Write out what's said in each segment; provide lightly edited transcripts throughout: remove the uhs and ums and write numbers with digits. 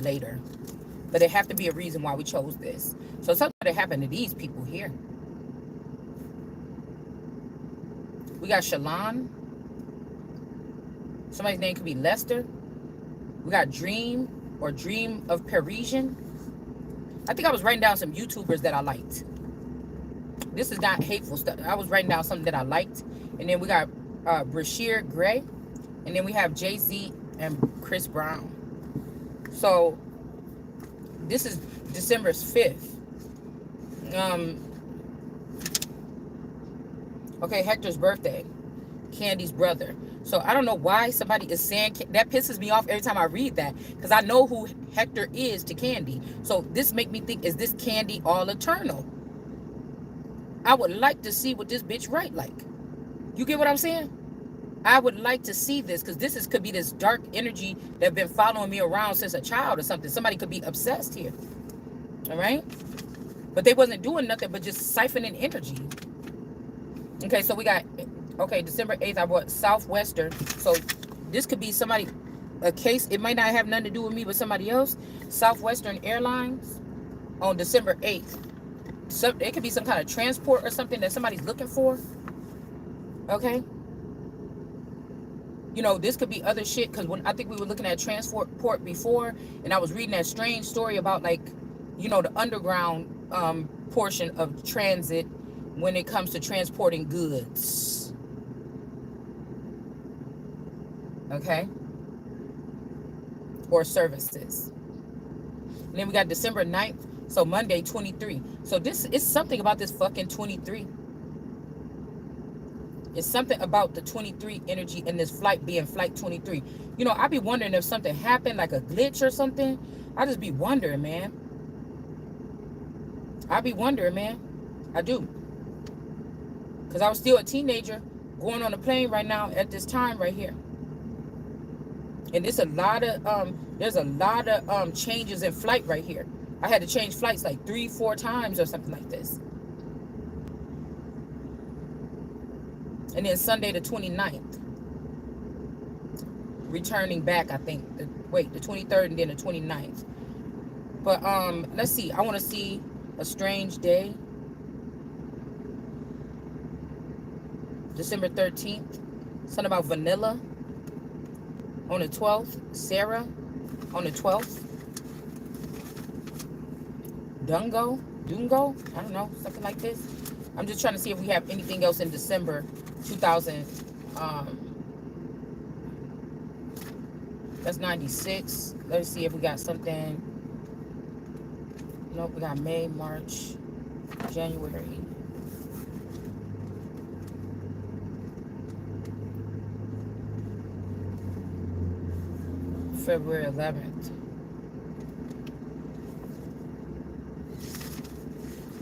later. But there have to be a reason why we chose this. So something that happened to these people here. We got Shalon. Somebody's name could be Lester. We got Dream or Dream of Parisian. I think I was writing down some YouTubers that I liked. This is not hateful stuff. I was writing down something that I liked. And then we got Brashear Gray. And then we have Jay-Z and Chris Brown. So this is December 5th. Okay, Hector's birthday. Candy's brother. So I don't know why somebody is saying that. Pisses me off every time I read that, because I know who Hector is to Candy. So this make me think, is this Candy all eternal? I would like to see what this bitch write like. You get what I'm saying? I would like to see this, because this could be this dark energy that been following me around since a child or something. Somebody could be obsessed here. All right? But they wasn't doing nothing but just siphoning energy. Okay, so we got, okay, December 8th, I bought Southwestern. So this could be somebody, a case. It might not have nothing to do with me, but somebody else. Southwestern Airlines on December 8th. So it could be some kind of transport or something that somebody's looking for. Okay? You know, this could be other shit, because when I think we were looking at transport before, and I was reading that strange story about, like, you know, the underground portion of transit when it comes to transporting goods. Okay? Or services. And then we got December 9th. So Monday, 23. So this is something about this fucking 23. It's something about the 23 energy in this flight being flight 23. You know, I be wondering if something happened, like a glitch or something. I just be wondering, man. I be wondering, man. I do. Because I was still a teenager going on a plane right now at this time right here. And there's a lot of changes in flight right here. I had to change flights like 3-4 times or something like this. And then Sunday the 29th. Returning back, I think. The 23rd and then the 29th. But let's see. I want to see A Strange Day. December 13th. Something about vanilla. On the 12th. Sarah. On the 12th. Dungo. I don't know. Something like this. I'm just trying to see if we have anything else in December 2000. That's 96. Let's see if we got something. Nope, we got May, March, January. February 11th.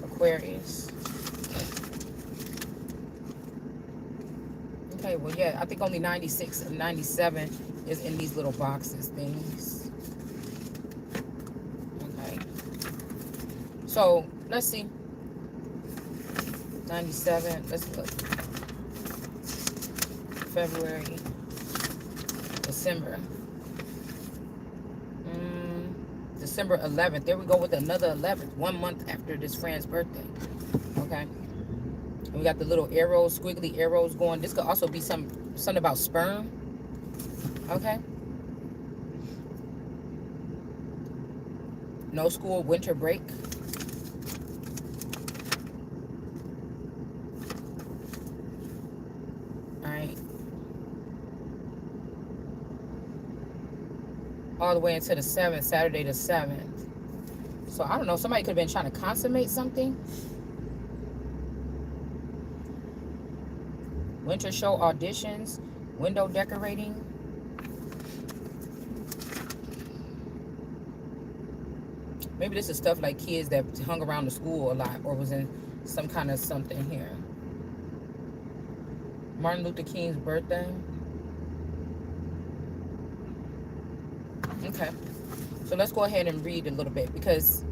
Aquarius. Okay, well, yeah, I think only 96 and 97 is in these little boxes things. Okay. So, let's see. 97, let's look. February, December. December 11th. There we go with another 11th. 1 month after this friend's birthday. Okay. And we got the little arrows, squiggly arrows going. This could also be something about sperm. Okay. No school, winter break. All right. All the way into the 7th, Saturday the 7th. So I don't know. Somebody could have been trying to consummate something. Winter show auditions, window decorating. Maybe this is stuff like kids that hung around the school a lot or was in some kind of something here. Martin Luther King's birthday. Okay. So let's go ahead and read a little bit, because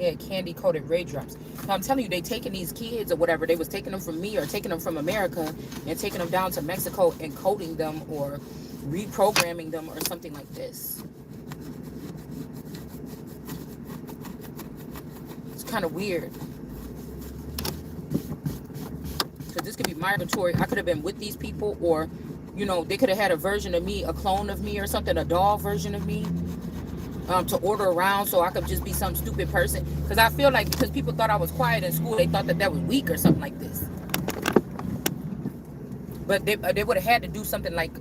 Yeah, candy coated raindrops. So I'm telling you, they taking these kids or whatever. They was taking them from me or taking them from America and taking them down to Mexico and coding them or reprogramming them or something like this. It's kind of weird. Because this could be migratory. I could have been with these people, or, you know, they could have had a version of me, a clone of me or something, a doll version of me, to order around so I could just be some stupid person. Because I feel like because people thought I was quiet in school, they thought that that was weak or something like this. But they would have had to do something like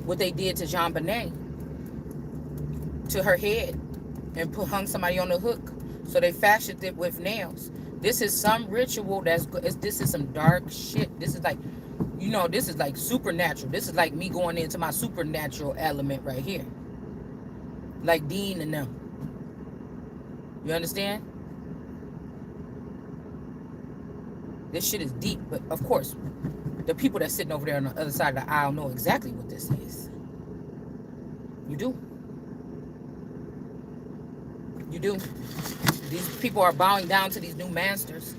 what they did to Jean Bonnet, to her head, and hung somebody on the hook. So they fashioned it with nails. This is some ritual this is some dark shit. This is like, you know, this is like supernatural. This is like me going into my supernatural element right here. Like Dean and them. You understand? This shit is deep, but of course, the people that's sitting over there on the other side of the aisle know exactly what this is. You do. You do. These people are bowing down to these new masters.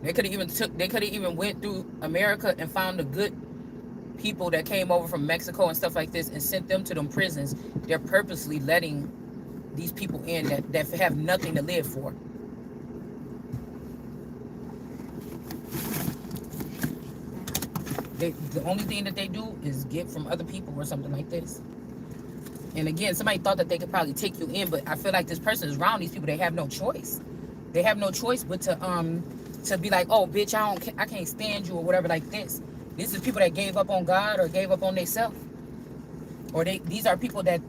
They could have even went through America and found the good people that came over from Mexico and stuff like this and sent them to them prisons. They're purposely letting these people in that have nothing to live for. The only thing that they do is get from other people or something like this. And again, somebody thought that they could probably take you in, but I feel like this person is around these people. They have no choice. They have no choice but to be like, oh, bitch, I can't stand you or whatever like this. This is people that gave up on God or gave up on themselves. Or these are people that,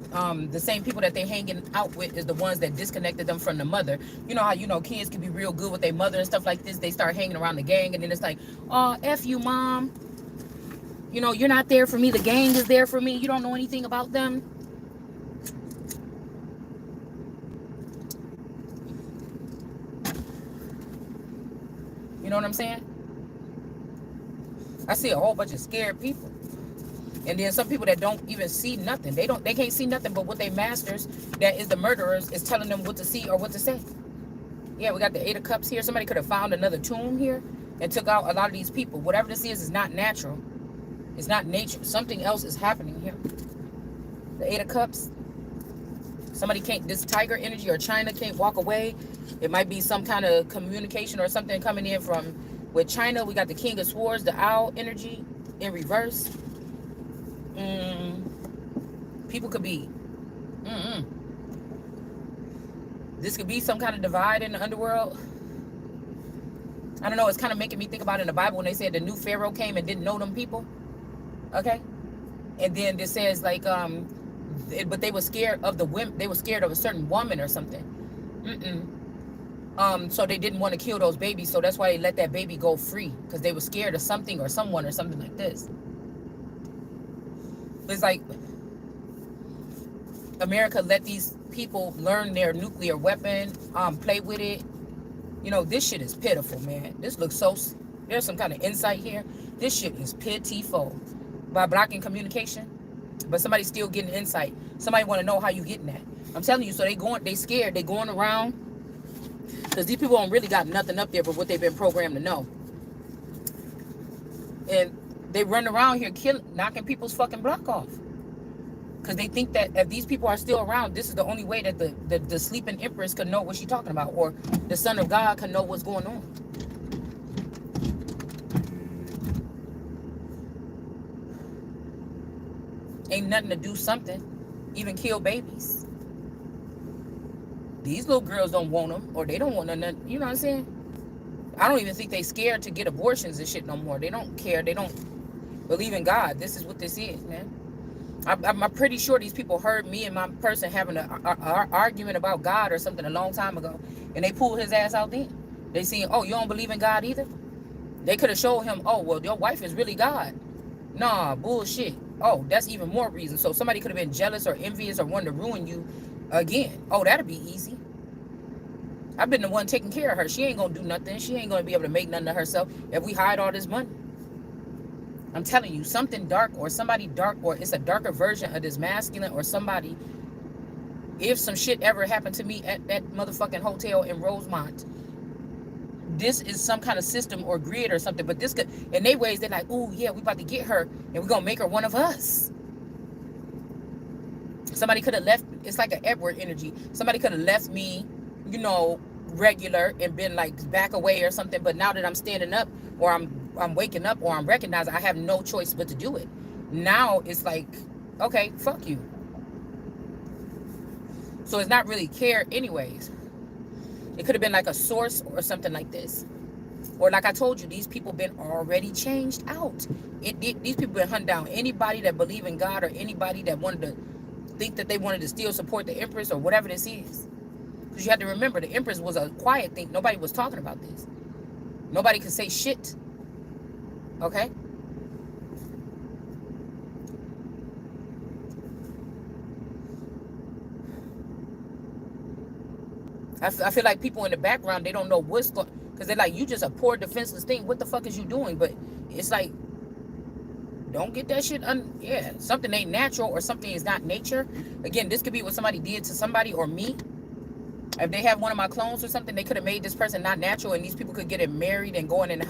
the same people that they hanging out with is the ones that disconnected them from the mother. You know how, you know, kids can be real good with their mother and stuff like this. They start hanging around the gang and then it's like, oh, F you, mom. You know, you're not there for me. The gang is there for me. You don't know anything about them. You know what I'm saying? I see a whole bunch of scared people. And then some people that don't even see nothing. They can't see nothing but what they masters, that is the murderers, is telling them what to see or what to say. Yeah, we got the Eight of Cups here. Somebody could have found another tomb here and took out a lot of these people. Whatever this is not natural. It's not nature. Something else is happening here. The Eight of Cups. Somebody can't, this tiger energy or China can't walk away. It might be some kind of communication or something coming in from, with China. We got the King of Swords, the owl energy in reverse. People could be, this could be some kind of divide in the underworld. I don't know. It's kind of making me think about in the Bible when they said the new Pharaoh came and didn't know them people. Okay. And then this says like, but they were scared of the women. They were scared of a certain woman or something. So they didn't want to kill those babies. So that's why they let that baby go free, because they were scared of something or someone or something like this. It's like America let these people learn their nuclear weapon, play with it. You know, this shit is pitiful, man. This looks so, there's some kind of insight here. This shit is pitiful. By blocking communication, but somebody's still getting insight. Somebody want to know how you getting that. I'm telling you, so they scared. They going around because these people don't really got nothing up there but what they've been programmed to know. And they run around here knocking people's fucking block off. Because they think that if these people are still around, this is the only way that the sleeping Empress could know what she's talking about, or the Son of God can know what's going on. Ain't nothing to do something. Even kill babies. These little girls don't want them, or they don't want nothing. You know what I'm saying? I don't even think they scared to get abortions and shit no more. They don't care. They don't believe in God. This is what this is, man. I'm pretty sure these people heard me and my person having an argument about God or something a long time ago, and they pulled his ass out then. They seen, oh, you don't believe in God either? They could have showed him, oh, well, your wife is really God. Nah, bullshit. Oh, that's even more reason. So somebody could have been jealous or envious or wanted to ruin you again. Oh, that'd be easy. I've been the one taking care of her. She ain't gonna do nothing. She ain't gonna be able to make nothing of herself if we hide all this money. I'm telling you, something dark or somebody dark, or it's a darker version of this masculine or somebody. If some shit ever happened to me at that motherfucking hotel in Rosemont, this is some kind of system or grid or something. But this could, in their ways, they're like, oh yeah, we about to get her and we're gonna make her one of us. Somebody could have left. It's like an Edward energy. Somebody could have left me, you know, regular and been like back away or something. But now that I'm standing up, or I'm waking up, or I'm recognizing, I have no choice but to do it. Now it's like, okay, fuck you. So it's not really care anyways. It could have been like a source or something like this. Or like I told you, these people been already changed out. These people been hunting down anybody that believe in God, or anybody that wanted to think that they wanted to still support the Empress or whatever this is. Because you have to remember, the Empress was a quiet thing. Nobody was talking about this. Nobody could say shit. Okay? I feel like people in the background, they don't know what's going, because they're like, you just a poor defenseless thing. What the fuck is you doing? But it's like, don't get that shit yeah, something ain't natural or something is not nature. Again, this could be what somebody did to somebody or me. If they have one of my clones or something, they could have made this person not natural, and these people could get it married and going in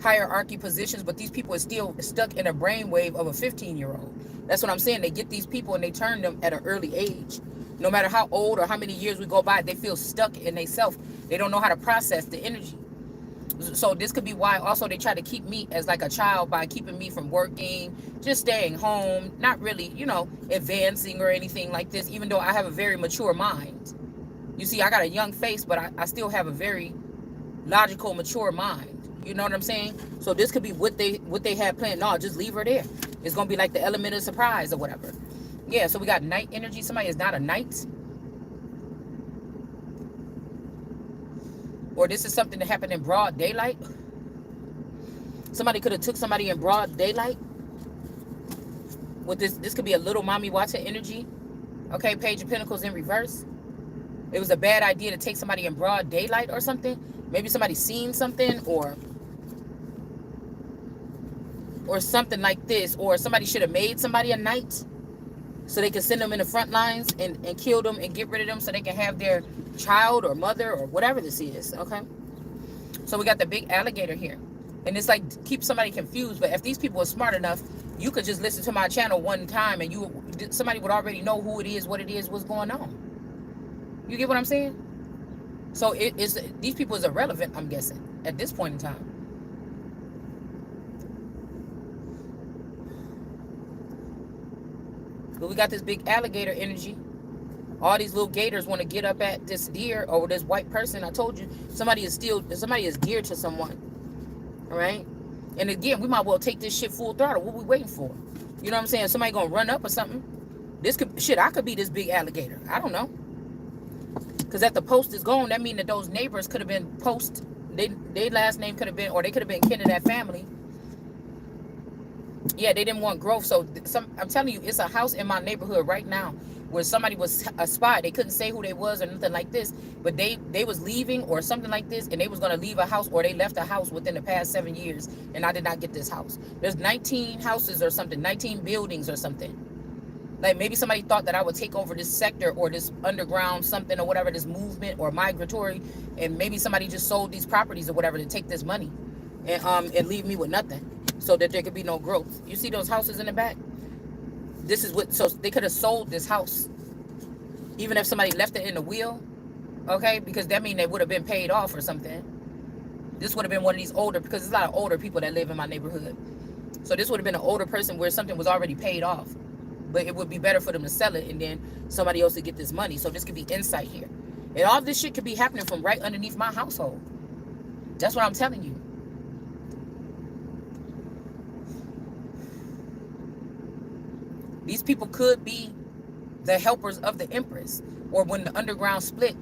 hierarchy positions, but these people are still stuck in a brainwave of a 15-year-old. That's what I'm saying. They get these people and they turn them at an early age. No matter how old or how many years we go by, they feel stuck in themselves. They don't know how to process the energy. So this could be why also they try to keep me as like a child by keeping me from working, just staying home, not really, you know, advancing or anything like this, even though I have a very mature mind. You see, I got a young face, but I still have a very logical, mature mind. You know what I'm saying? So this could be what they had planned. No, just leave her there. It's going to be like the element of surprise or whatever. Yeah, so we got night energy. Somebody is not a knight. Or this is something that happened in broad daylight. Somebody could have took somebody in broad daylight. With this could be a little mommy watching energy. Okay, Page of Pentacles in reverse. It was a bad idea to take somebody in broad daylight or something. Maybe somebody seen something or something like this. Or somebody should have made somebody a knight so they could send them in the front lines and kill them and get rid of them so they can have their child or mother or whatever this is. Okay, so we got the big alligator here, and it's like keep somebody confused. But if these people are smart enough, you could just listen to my channel one time and somebody would already know who it is, what it is, what's going on. You get what I'm saying? So these people is irrelevant, I'm guessing, at this point in time. But we got this big alligator energy. All these little gators want to get up at this deer or this white person. I told you, somebody is geared to someone. All right? And again, we might well take this shit full throttle. What we waiting for? You know what I'm saying? Somebody gonna run up or something. I could be this big alligator. I don't know. Because if the post is gone, that means that those neighbors could have been post. Their last name could have been, or they could have been kin to that family. Yeah, they didn't want growth. So I'm telling you, it's a house in my neighborhood right now where somebody was a spy. They couldn't say who they was or nothing like this, but they was leaving or something like this, and they was going to leave a house, or they left a house within the past 7 years, and I did not get this house. There's 19 houses or something, 19 buildings or something. Like maybe somebody thought that I would take over this sector or this underground something or whatever, this movement or migratory, and maybe somebody just sold these properties or whatever to take this money and leave me with nothing, so that there could be no growth. You see those houses in the back? This is so they could have sold this house, even if somebody left it in the will, okay? Because that means they would have been paid off or something. This would have been one of these older, because there's a lot of older people that live in my neighborhood. So this would have been an older person where something was already paid off. But it would be better for them to sell it and then somebody else to get this money. So this could be insight here. And all this shit could be happening from right underneath my household. That's what I'm telling you. These people could be the helpers of the Empress. Or when the underground split,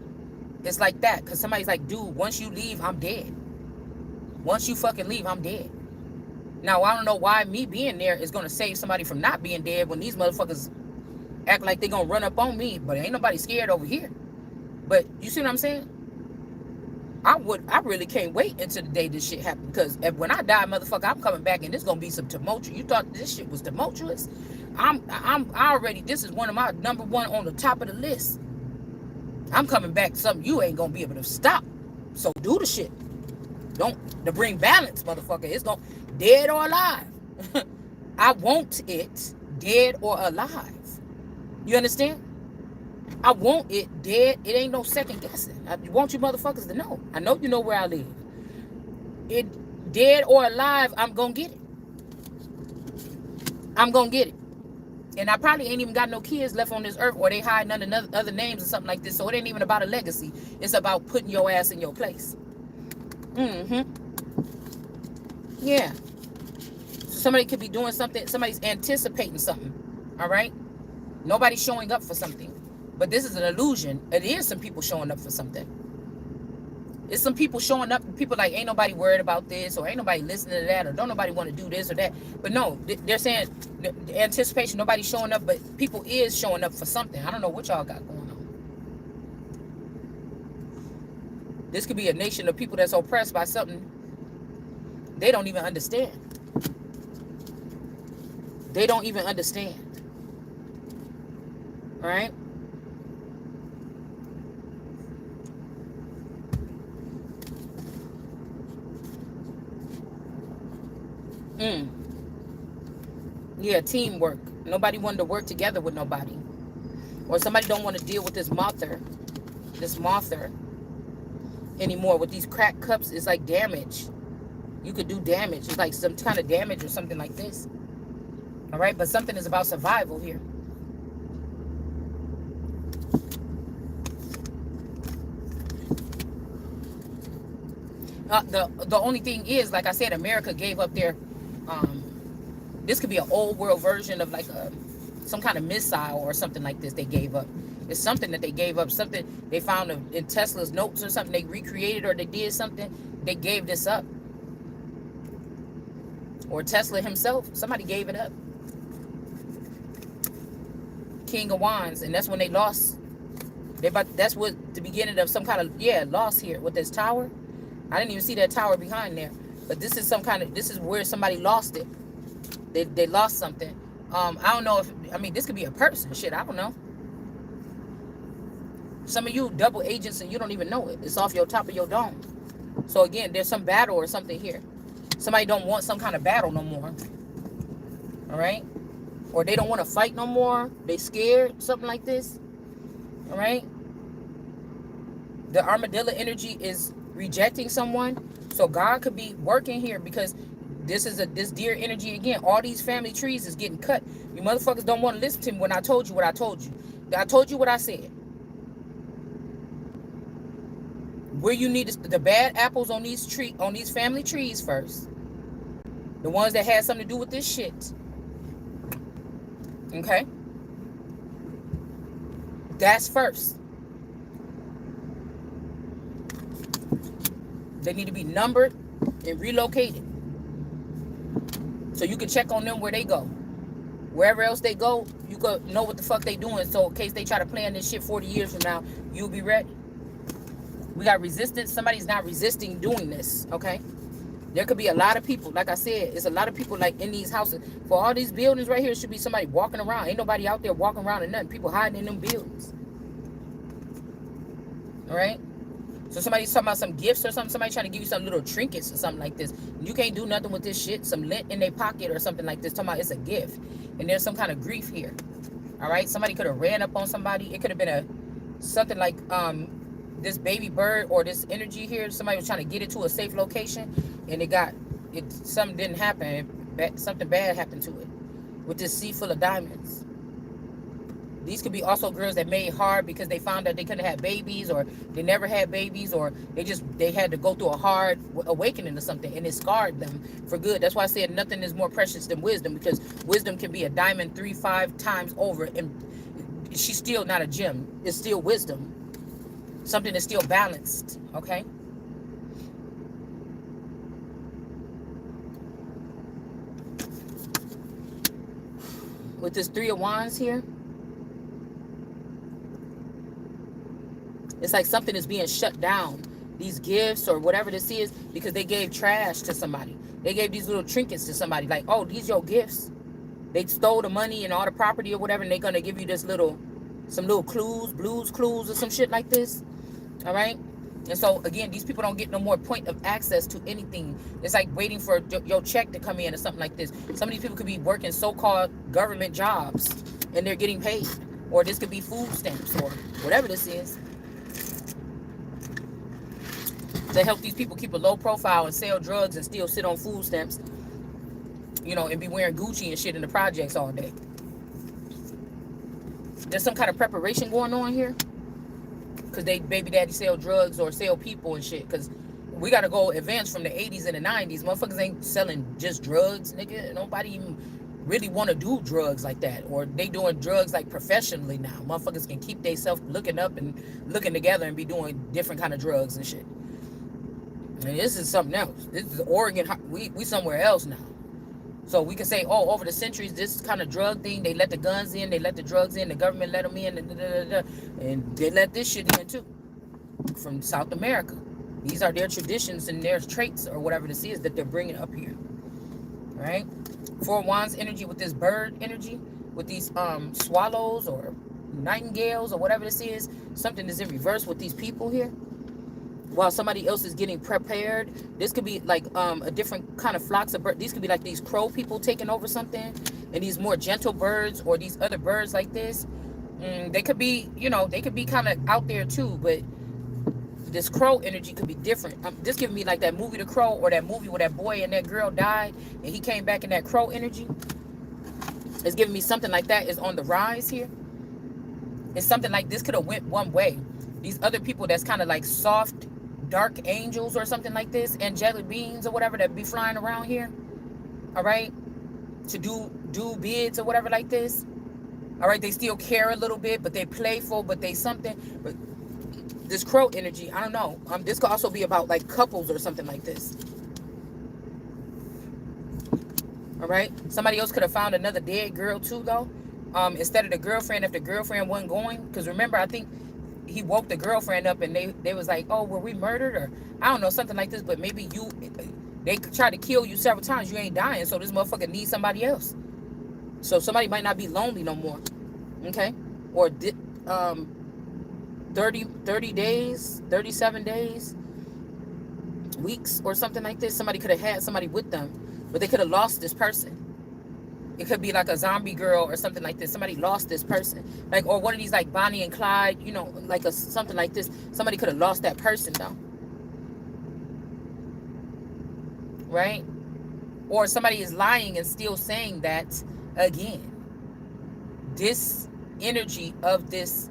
it's like that. Because somebody's like, dude, once you leave, I'm dead. Once you fucking leave, I'm dead. Now, I don't know why me being there is going to save somebody from not being dead when these motherfuckers act like they're going to run up on me. But ain't nobody scared over here. But you see what I'm saying? I really can't wait until the day this shit happens, because when I die, motherfucker, I'm coming back and there's gonna be some tumultuous. You thought this shit was tumultuous? I already, this is one of my number one on the top of the list. I'm coming back, something you ain't gonna be able to stop. So do the shit. Don't, to bring balance, motherfucker. It's gonna, dead or alive. I want it dead or alive. You understand? I want it dead. It ain't no second guessing. I want you motherfuckers to know. I know you know where I live. It dead or alive, I'm gonna get it. I'm gonna get it. And I probably ain't even got no kids left on this earth, or they hiding under other names or something like this. So it ain't even about a legacy. It's about putting your ass in your place. Yeah. So somebody could be doing something. Somebody's anticipating something. All right. Nobody's showing up for something. But this is an illusion. It is some people showing up for something. It's some people showing up, and people like, ain't nobody worried about this, or ain't nobody listening to that, or don't nobody want to do this or that. But no, they're saying the anticipation, nobody's showing up, but people is showing up for something. I don't know what y'all got going on. This could be a nation of people that's oppressed by something they don't even understand. They don't even understand. All right? Yeah, teamwork. Nobody wanted to work together with nobody. Or somebody don't want to deal with this mother anymore. With these crack cups, it's like damage. You could do damage. It's like some kind of damage or something like this. All right, but something is about survival here. The only thing is, like I said, America gave up their this could be an old world version of like some kind of missile or something like this they gave up. It's something that they gave up, something they found in Tesla's notes or something they recreated, or they did something, they gave this up. Or Tesla himself, somebody gave it up. King of Wands, and that's when they lost. That's what the beginning of some kind of loss here with this tower. I didn't even see that tower behind there, but this is some kind of, this is where somebody lost it. They lost something. I don't know if, I mean, this could be a person. Shit, I don't know. Some of you double agents and you don't even know it. It's off your top of your dome. So again, there's some battle or something here. Somebody don't want some kind of battle no more. All right? Or they don't want to fight no more. They scared, something like this. All right? The armadillo energy is rejecting someone. So God could be working here, because this is this deer energy again. All these family trees is getting cut. You motherfuckers don't want to listen to me when I told you what I told you. I told you what I said. Where you need the bad apples on these family trees first. The ones that had something to do with this shit. Okay? That's first. They need to be numbered and relocated. So you can check on them where they go. Wherever else they go, you could know what the fuck they doing. So in case they try to plan this shit 40 years from now, you'll be ready. We got resistance. Somebody's not resisting doing this, okay? There could be a lot of people. Like I said, it's a lot of people like in these houses. For all these buildings right here, should be somebody walking around. Ain't nobody out there walking around and nothing. People hiding in them buildings. All right? So somebody's talking about some gifts or something. Somebody trying to give you some little trinkets or something like this. You can't do nothing with this shit. Some lint in their pocket or something like this. Talking about it's a gift. And there's some kind of grief here. All right? Somebody could have ran up on somebody. It could have been something like this baby bird or this energy here. Somebody was trying to get it to a safe location, and something didn't happen. Something bad happened to it with this sea full of diamonds. These could be also girls that made hard because they found that they couldn't have babies, or they never had babies, or they had to go through a hard awakening or something, and it scarred them for good. That's why I said nothing is more precious than wisdom, because wisdom can be a diamond 3-5 times over, and she's still not a gem. It's still wisdom. Something is still balanced, okay? With this 3 of Wands here, it's like something is being shut down. these gifts or whatever this is because they gave trash to somebody. They gave these little trinkets to somebody. Like, oh, these your gifts. They stole the money and all the property or whatever, and they're going to give you this little, some little clues, blues clues or some shit like this. All right? And so, again, these people don't get no more point of access to anything. It's like waiting for your check to come in or something like this. Some of these people could be working so-called government jobs, and they're getting paid. Or this could be food stamps or whatever this is. To help these people keep a low profile and sell drugs and still sit on food stamps, you know, and be wearing Gucci and shit in the projects all day. There's some kind of preparation going on here. Because they baby daddy sell drugs or sell people and shit. Because we got to go advance from the 80s and the 90s. Motherfuckers ain't selling just drugs, nigga. Nobody even really want to do drugs like that. Or they doing drugs like professionally now. Motherfuckers can keep themselves looking up and looking together and be doing different kind of drugs and shit. And this is something else. This is Oregon. We somewhere else now. So we can say, oh, over the centuries, this kind of drug thing, they let the guns in, they let the drugs in, the government let them in, and they let this shit in too, from South America. These are their traditions and their traits or whatever this is that they're bringing up here. All right? Four of Wands energy with this bird energy, with these swallows or nightingales or whatever this is. Something is in reverse with these people here. While somebody else is getting prepared. This could be like a different kind of flocks of birds. These could be like these crow people taking over something. And these more gentle birds or these other birds like this. They could be, you know, they could be kind of out there too. But this crow energy could be different. This giving me like that movie The Crow, or that movie where that boy and that girl died. And he came back in that crow energy. It's giving me something like that is on the rise here. It's something like this could have went one way. These other people that's kind of like soft, dark angels or something like this, angelic beings or whatever that be flying around here, all right, to do bids or whatever like this, all right, they still care a little bit, but they playful, but they something. But this crow energy, I don't know, this could also be about like couples or something like this, all right. Somebody else could have found another dead girl too though, instead of the girlfriend, if the girlfriend wasn't going, because remember, I think he woke the girlfriend up and they was like, oh, were we murdered, or I don't know, something like this. But maybe they tried to kill you several times, you ain't dying, so this motherfucker needs somebody else. So somebody might not be lonely no more, okay? Or 30 days, 37 days, weeks or something like this. Somebody could have had somebody with them, but they could have lost this person. It could be like a zombie girl or something like this. Somebody lost this person. Like, or one of these like Bonnie and Clyde, you know, like something like this. Somebody could have lost that person though. Right? Or somebody is lying and still saying that again. This energy of this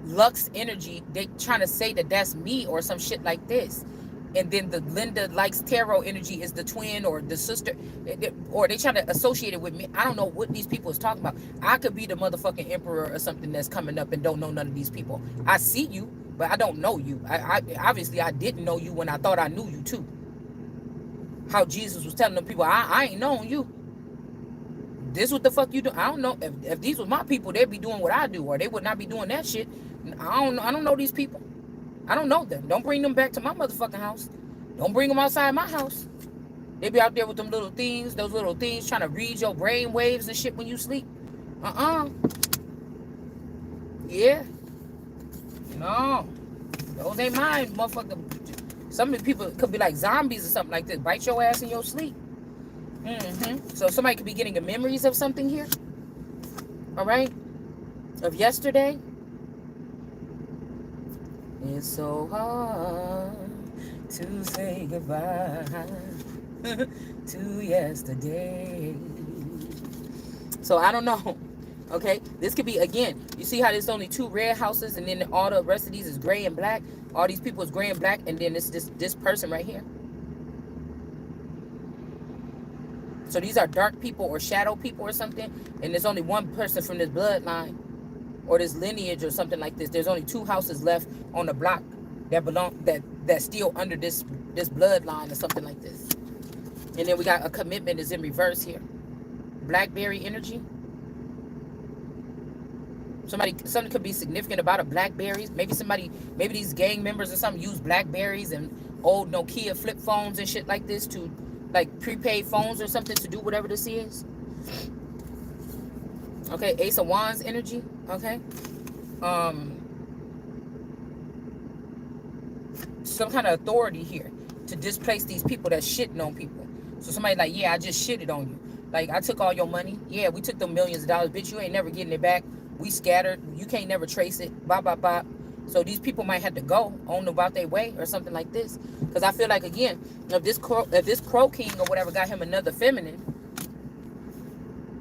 Lux energy, they trying to say that that's me or some shit like this. And then the Linda likes tarot energy is the twin or the sister, or they trying to associate it with me. I don't know what these people is talking about. I could be the motherfucking emperor or something that's coming up and don't know none of these people. I see you, but I don't know you. I obviously I didn't know you when I thought I knew you too. How Jesus was telling them people, I ain't known you. This what the fuck you do? I don't know. If these were my people, they'd be doing what I do, or they would not be doing that shit. I don't know these people. I don't know them. Don't bring them back to my motherfucking house. Don't bring them outside my house. They be out there with them little things, those little things trying to read your brain waves and shit when you sleep. Yeah. No. Those ain't mine, motherfucker. Some of the people could be like zombies or something like this. Bite your ass in your sleep. So somebody could be getting the memories of something here. All right? Of yesterday. It's so hard to say goodbye to yesterday. So I don't know. Okay, this could be, again, you see how there's only 2 red houses and then all the rest of these is gray and black. All these people is gray and black, and then it's this person right here. So these are dark people or shadow people or something, and there's only one person from this bloodline or this lineage or something like this. There's only 2 houses left on the block that belong that's still under this bloodline or something like this. And then we got a commitment is in reverse here. Blackberry energy. Something could be significant about a Blackberries. Maybe these gang members or something use Blackberries and old Nokia flip phones and shit like this to, like, prepaid phones or something to do whatever this is. Okay, Ace of Wands energy. Okay, um, some kind of authority here to displace these people that's shitting on people. So somebody like, yeah, I just shitted on you. Like, I took all your money. Yeah, we took them millions of dollars. Bitch, you ain't never getting it back. We scattered. You can't never trace it. Blah, blah, blah. So these people might have to go on about their way or something like this. Because I feel like, again, if this crow king or whatever got him another feminine,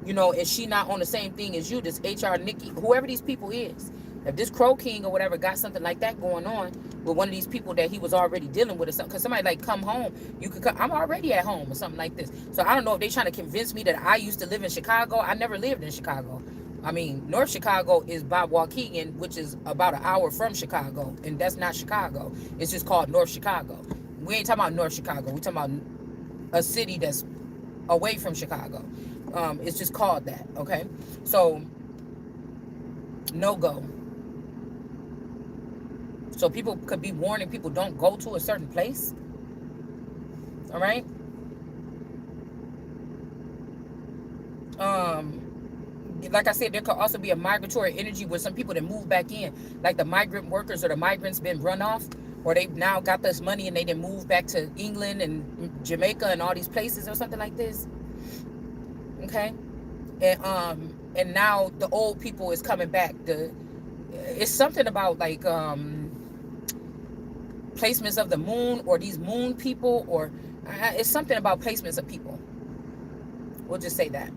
you know, and she not on the same thing as you, this HR Nikki, whoever these people is, if this Crow King or whatever got something like that going on with one of these people that he was already dealing with or something, because somebody like come home, you could come, I'm already at home or something like this. So I don't know if they trying to convince me that I used to live in Chicago. I never lived in Chicago. I mean, North Chicago is by Waukegan, which is about an hour from Chicago, and that's not Chicago. It's just called North Chicago. We ain't talking about North Chicago. We talking about a city that's away from Chicago. It's just called that. Okay, so no go. So people could be warning people, don't go to a certain place. All right. Like I said, there could also be a migratory energy with some people that move back in, like the migrant workers or the migrants been run off, or they've now got this money and they didn't move back to England and Jamaica and all these places or something like this. Okay, and now the old people is coming back. It's something about like placements of the moon or these moon people, or it's something about placements of people. We'll just say that.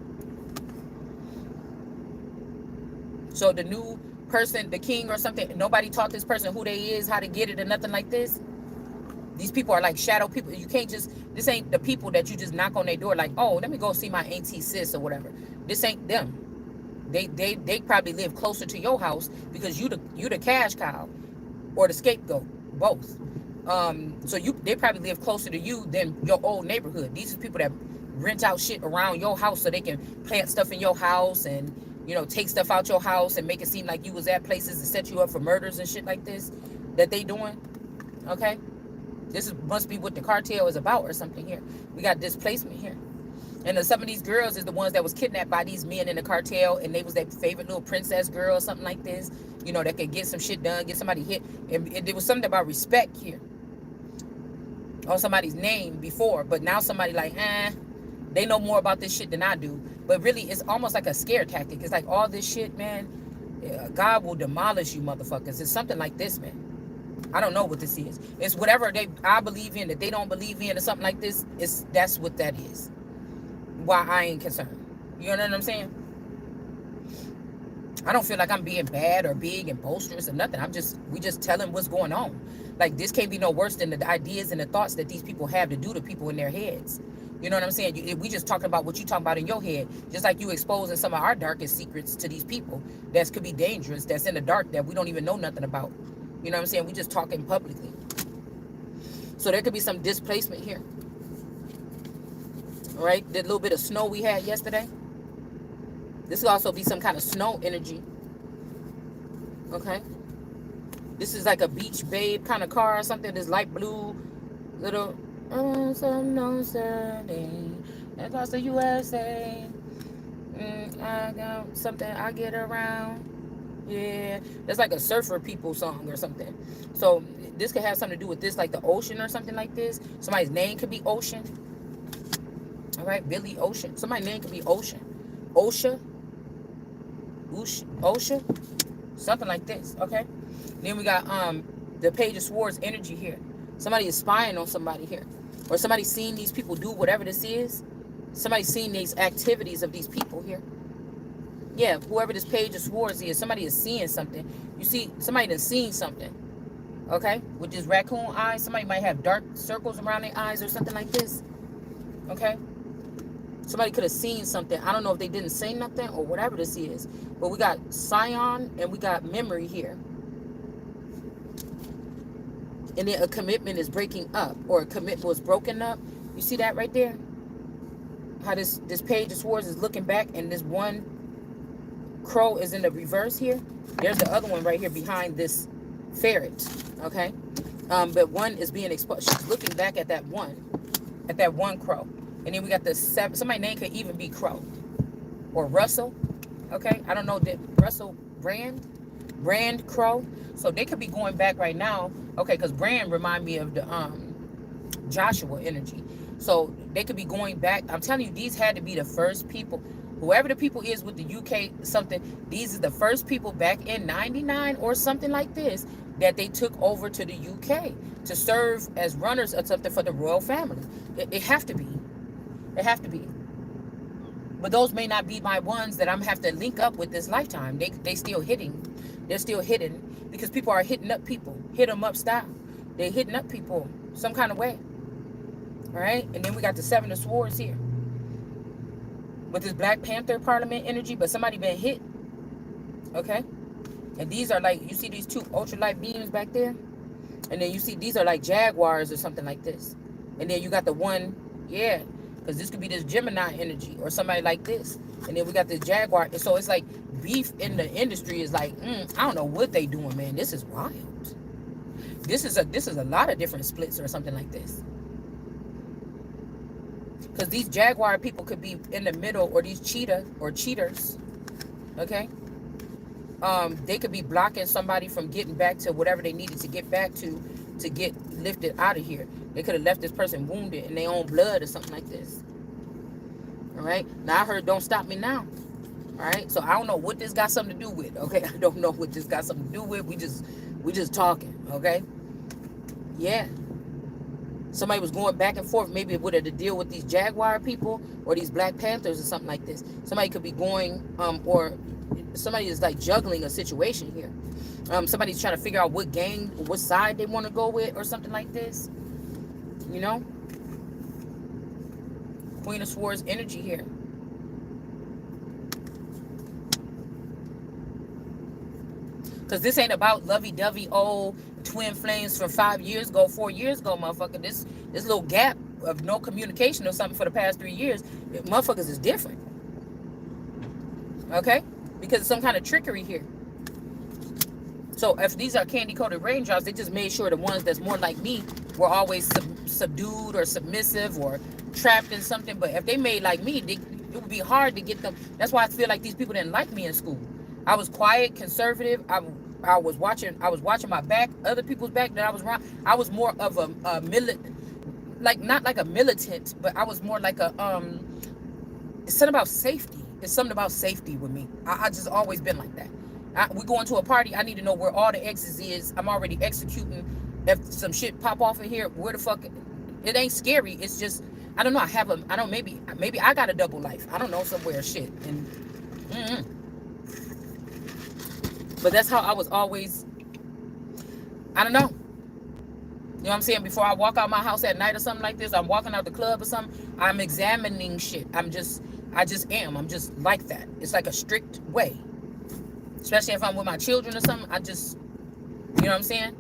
So the new person, the king or something, nobody taught this person who they is, how to get it, or nothing like this. These people are like shadow people. You can't just, this ain't the people that you just knock on their door like, oh, let me go see my auntie sis or whatever. This ain't them. They probably live closer to your house because you the cash cow or the scapegoat, both. So they probably live closer to you than your old neighborhood. These are people that rent out shit around your house so they can plant stuff in your house and, you know, take stuff out your house and make it seem like you was at places to set you up for murders and shit like this that they doing. Okay, must be what the cartel is about or something here. We got displacement here. And some of these girls is the ones that was kidnapped by these men in the cartel, and they was their favorite little princess girl or something like this, you know, that could get some shit done, get somebody hit. And there was something about respect here on somebody's name before, but now somebody like, they know more about this shit than I do. But really, it's almost like a scare tactic. It's like all this shit, man, God will demolish you motherfuckers. It's something like this, man. I don't know what this is. It's whatever I believe in that they don't believe in or something like this. That's what that is. Why I ain't concerned. You know what I'm saying? I don't feel like I'm being bad or big and boisterous or nothing. We just telling what's going on. Like, this can't be no worse than the ideas and the thoughts that these people have to do to people in their heads. You know what I'm saying? We just talking about what you talking about in your head. Just like you exposing some of our darkest secrets to these people that could be dangerous, that's in the dark, that we don't even know nothing about. You know what I'm saying? We just talking publicly. So there could be some displacement here. All right? The little bit of snow we had yesterday. This could also be some kind of snow energy. Okay? This is like a beach babe kind of car or something. This light blue little unknown Sunday across the USA. I got something I get around. Yeah, that's like a surfer people song or something. So this could have something to do with this, like the ocean or something like this. Somebody's name could be Ocean. All right, Billy Ocean. Somebody's name could be Ocean. Osha. Something like this. Okay. Then we got the Page of Swords energy here. Somebody is spying on somebody here, or somebody seen these people do whatever this is. Somebody seen these activities of these people here. Yeah, whoever this Page of Swords is, somebody is seeing something. You see, somebody done seen something. Okay? With this raccoon eyes, somebody might have dark circles around their eyes or something like this. Okay? Somebody could have seen something. I don't know if they didn't say nothing or whatever this is. But we got Scion and we got Memory here. And then a commitment is breaking up, or a commitment was broken up. You see that right there? How this Page of Swords is looking back, and this one crow is in the reverse here. There's the other one right here behind this ferret. Okay. But one is being exposed. She's looking back at that one crow. And then we got the 7. Somebody's name could even be Crow or Russell. Okay. I don't know that Russell Brand Crow. So they could be going back right now. Okay. Because Brand remind me of the Joshua energy. So they could be going back. I'm telling you, these had to be the first people. Whoever the people is with the UK something, these are the first people back in 99 or something like this that they took over to the UK to serve as runners or something for the royal family. It have to be. It have to be. But those may not be my ones that I'm have to link up with this lifetime. They still hitting. They're still hidden because people are hitting up people. Hit them up style. They're hitting up people some kind of way. All right? And then we got the 7 of Swords here. With this Black Panther Parliament energy, but somebody been hit. Okay? And these are like, you see these 2 ultralight beams back there? And then you see these are like Jaguars or something like this. And then you got the one, yeah, because this could be this Gemini energy or somebody like this. And then we got this Jaguar. And so it's like beef in the industry is like, I don't know what they doing, man. This is wild. This is a lot of different splits or something like this. Because these Jaguar people could be in the middle, or these cheetah or cheaters, okay? They could be blocking somebody from getting back to whatever they needed to get back to get lifted out of here. They could have left this person wounded in their own blood or something like this. All right? Now, I heard don't stop me now. All right? So, I don't know what this got something to do with, okay? I don't know what this got something to do with. We just talking, okay? Yeah. Somebody was going back and forth. Maybe it would have to deal with these Jaguar people or these Black Panthers or something like this. Somebody could be going, or somebody is like juggling a situation here. Somebody's trying to figure out what gang, what side they want to go with or something like this. You know? Queen of Swords energy here. Because this ain't about lovey-dovey old twin flames from 5 years ago, 4 years ago, motherfucker. This little gap of no communication or something for the past 3 years, motherfuckers is different. Okay? Because of some kind of trickery here. So if these are candy-coated raindrops, they just made sure the ones that's more like me were always subdued or submissive or trapped in something. But if they made like me, it would be hard to get them. That's why I feel like these people didn't like me in school. I was quiet, conservative. I was watching my back, other people's back that I was around. I was more of a not like a militant, but I was more like a it's something about safety. It's something about safety with me. I just always been like that. We go into a party, I need to know where all the exits is. I'm already executing. If some shit pop off in here, where the fuck? It ain't scary. It's just, I don't know. Maybe I got a double life. I don't know, somewhere shit. And but that's how I was always. I don't know. You know what I'm saying? Before I walk out my house at night or something like this, I'm walking out the club or something, I'm examining shit. I just am. I'm just like that. It's like a strict way. Especially if I'm with my children or something, I just, you know what I'm saying?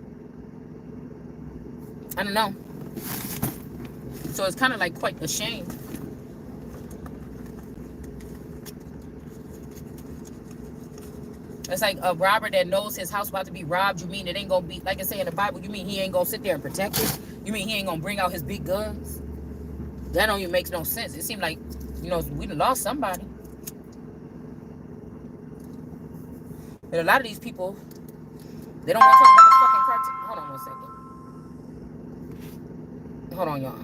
I don't know. So it's kind of like quite a shame. It's like a robber that knows his house about to be robbed. You mean it ain't gonna be, like I say in the Bible, you mean he ain't gonna sit there and protect it? You mean he ain't gonna bring out his big guns? That don't even make no sense. It seemed like, we done lost somebody. And a lot of these people, they don't want to talk about the fucking cartel. Hold on one second. Hold on, y'all.